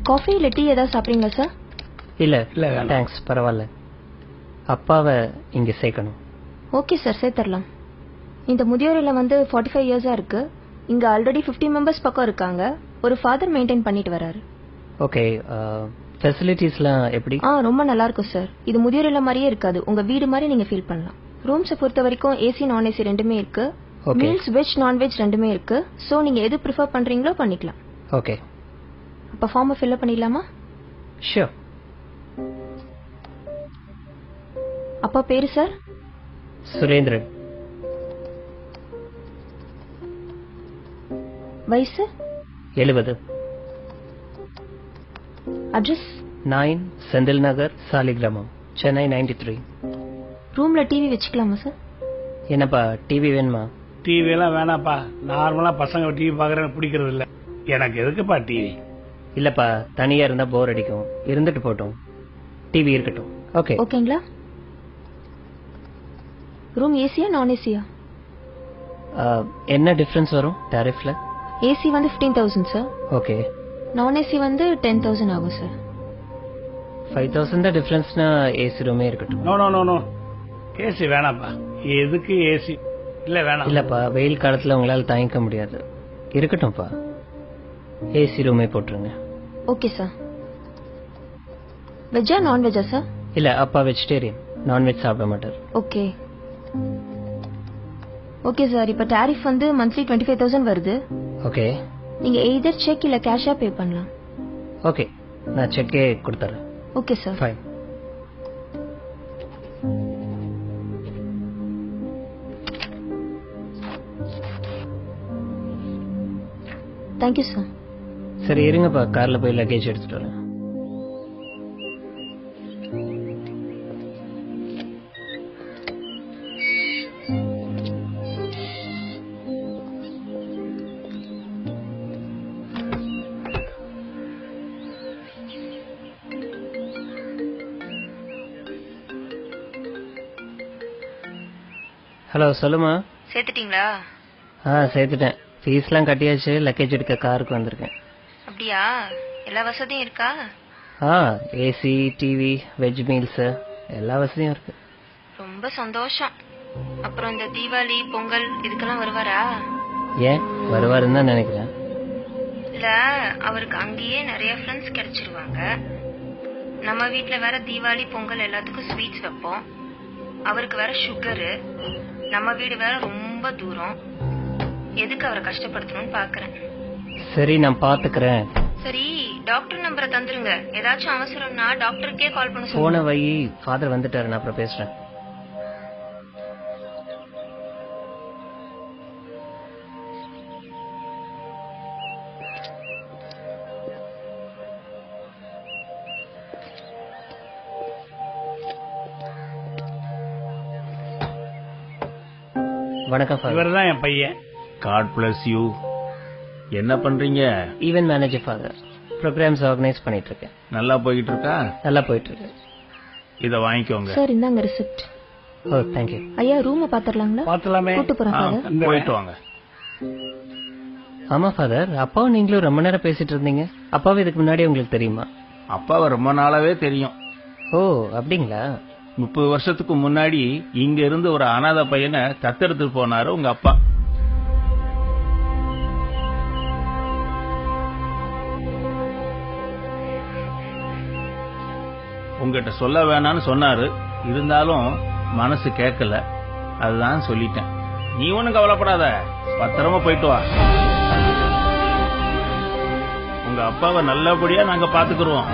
Coffee இல்ல tea ஏதாவது சாப்பிடுறீங்களா சார்? இல்ல தேங்க்ஸ், பரவாயில்ல. அப்பாவை இங்க சேர்க்கணும். ஓகே சார், சேர்த்துடலாம். இந்த முதியோர் இல்லம் 45 இயர்ஸா இருக்கு. இங்க ஆல்ரெடி 50 மெம்பர்ஸ் பக்கம் இருக்காங்க. ஒரு ஃபாதர் மெயின்டைன் பண்ணிட்டு வராரு. ஓகே, ஃபெசிலிட்டிஸ்லாம் எப்படி? ரொம்ப நல்லா இருக்கும் சார். இது முதியோர் இல்லம் மாதிரியே இருக்காது, உங்க வீடு மாதிரி நீங்க ஃபீல் பண்ணலாம். ரூம்ஸை பொறுத்த வரைக்கும் ஏசி நான் ஏசி ரெண்டுமே இருக்கு. மீல்ஸ் வெஜ் நான்வெஜ் ரெண்டுமே இருக்கு. சோ நீங்க எது ப்ரிஃபர் பண்றீங்களோ பண்ணிக்கலாம். ஓகே, அப்ப ஃபார்மை ஃபில் பண்ணிடலாமா? ஷூர். அப்பா பேரு சார்? சுரேந்திரன். வயசு? 70. அட்ரஸ்? 9 செந்தில் நகர், சாலிகிராமம், சென்னை 93. ரூம்ல டிவி வச்சுக்கலாமா சார்? என்னப்பா டிவி வேணுமா? டிவி எல்லாம் வேணாப்பா. நார்மலா பசங்க டிவி பாக்குறது பிடிக்கிறது இல்ல. எனக்கு எதுக்குப்பா டிவி? இல்லப்பா, தனியா இருந்தா போர் அடிக்கும். இருந்துட்டு போட்டோம், டிவி இருக்கட்டும். ஓகே ஓகேங்களா? ரூம் ஏசியா நான் ஏசியா? என்ன டிஃபரன்ஸ் வரும் டாரிஃப்ல? AC 15,000 sir. Okay. Non AC 10,000 ஆகும் சார். 5,000 தான் டிஃபரன்ஸ்னா ஏசி ரூமே இருக்கட்டும். No no no no, AC வேணாப்பா. எதுக்கு ஏசி? இல்ல வேணாம். இல்லப்பா, வெயில் காலத்துல உங்களால தாங்கிக்க முடியாது. இருக்கட்டும்ப்பா, ஏசி ரூமே போட்டுருங்க. Okay sir. வெஜ்ஜா நான் வெஜ்ஜா சார்? இல்ல, அப்பா வெஜிடேரியன், நான்வெஜ் சாப்பிட மாட்டார். Okay okay sir. இப்ப டாரிஃப் மந்த்லி 25,000 வருது. ஓகே. நீங்க எய்தர் செக் இல்ல கேஷா பே பண்ணலாம். ஓகே, நான் செக்கே கொடுத்துறேன். Okay sir. Fine. Thank you sir. சரி இருங்கப்பா, கார்ல போய் லக்கேஜ் எடுத்துட்டு வரேன். ஹலோ, சொல்லுமா. சேர்த்துட்டீங்களா? சேர்த்துட்டேன். ஃபீஸ்லாம் கட்டியாச்சு. லக்கேஜ் எடுக்க காருக்கு வந்திருக்கேன். அப்படியா? எல்லா வசதியும் இருக்கா? ஏசி, டிவி, வெஜ் மீல்ஸ் எல்லா வசதியும் இருக்கு. ரொம்ப சந்தோஷம். அப்புறம் இந்த தீபாவளி பொங்கல் இதுக்கெல்லாம் வருவாரா? ஏன் வருவாருன்னு தான் நினைக்கிறேன். இல்ல, அவருக்கு அங்கேயே நிறைய ஃப்ரெண்ட்ஸ் கிடைச்சிருவாங்க. நம்ம வீட்டுல வேற தீபாவளி பொங்கல் எல்லாத்துக்கும் ஸ்வீட்ஸ் வைப்போம். அவருக்கு வேற சுகரு. நம்ம வீடு வேற ரொம்ப தூரம். எதுக்கு அவரை கஷ்டப்படுத்தணும்னு பாக்குறேன். சரி, நான் பாத்துக்கிறேன். சரி, டாக்டர் நம்பரை தந்துருங்க. ஏதாச்சும் அவசரம்னா டாக்டருக்கே கால் பண்ண போன சொல்லுங்க. வை, ஃபாதர் வந்துட்டாரு, நான் அப்புறம் பேசுறேன். வணக்கம் ஃபாதர். இவர்தான் என் பையன். God bless you. என்ன பண்றீங்க? Event manager father. Programmes organise பண்ணிட்டு இருக்கேன். நல்லா போயிட்டு இருக்கா? நல்லா போயிட்டு இருக்கு. இத வாங்கிக்கோங்க. சார் இந்தாங்க ரிசிப்ட். ஓ தேங்க்யூ. ஐயா ரூமை பாத்துடலாங்களா? பாத்துலாமே. கூட்டு போறேன் ஃபாதர். போயிட்டு வாங்க. ஆமா ஃபாதர், அப்பாவும் நீங்களும் ரொம்ப நேரம் பேசிட்டு இருந்தீங்க. அப்பாவும் இதுக்கு முன்னாடி உங்களுக்கு தெரியுமா? அப்பாவை ரொம்ப நாளாவே தெரியும். ஓ அப்படிங்களா? 30 வருஷத்துக்கு முன்னாடி இங்க இருந்து ஒரு அனாதை பையனை தத்தெடுத்துட்டு போனாரு உங்க அப்பா. உங்ககிட்ட சொல்ல வேணாம்னு சொன்னாரு. இருந்தாலும் மனசு கேட்கல. அதுதான் சொல்லிட்டேன். நீ ஒண்ணும் கவலைப்படாத, பத்திரமா போயிட்டு வா. உங்க அப்பாவை நல்லபடியா நாங்க பாத்துக்கிறோம்.